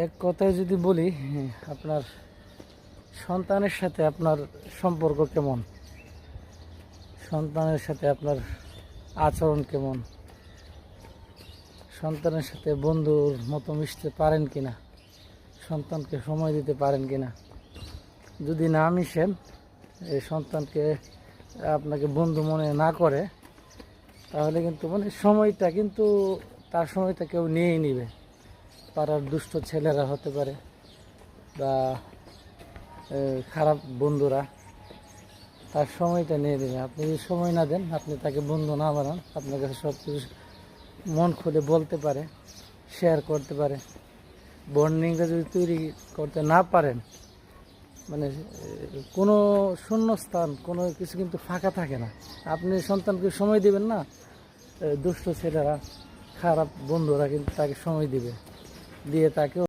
এক কথায় যদি বলি, আপনার সন্তানের সাথে আপনার সম্পর্ক কেমন, সন্তানের সাথে আপনার আচরণ কেমন, সন্তানের সাথে বন্ধুর মতো মিশতে পারেন কিনা, সন্তানকে সময় দিতে পারেন কিনা। যদি না মিশেন, এই সন্তানকে আপনাকে বন্ধু মনে না করে, তাহলে কিন্তু সময়টা কিন্তু তার সময়টা কেউ নিয়েই নিবে। পাড়ার দুষ্ট ছেলেরা হতে পারে বা খারাপ বন্ধুরা তার সময়টা নিয়ে দেবে। আপনি যদি সময় না দেন, আপনি তাকে বন্ধু না বানান, আপনার কাছে সব কিছু মন খুলে বলতে পারে, শেয়ার করতে পারে, বন্ডিংটা যদি তৈরি করতে না পারেন, কোনো শূন্যস্থান, কোনো কিছু কিন্তু ফাঁকা থাকে না। আপনি সন্তানকে সময় দিবেন না, দুষ্ট ছেলেরা, খারাপ বন্ধুরা কিন্তু তাকে সময় দিবে, দিয়ে তাকে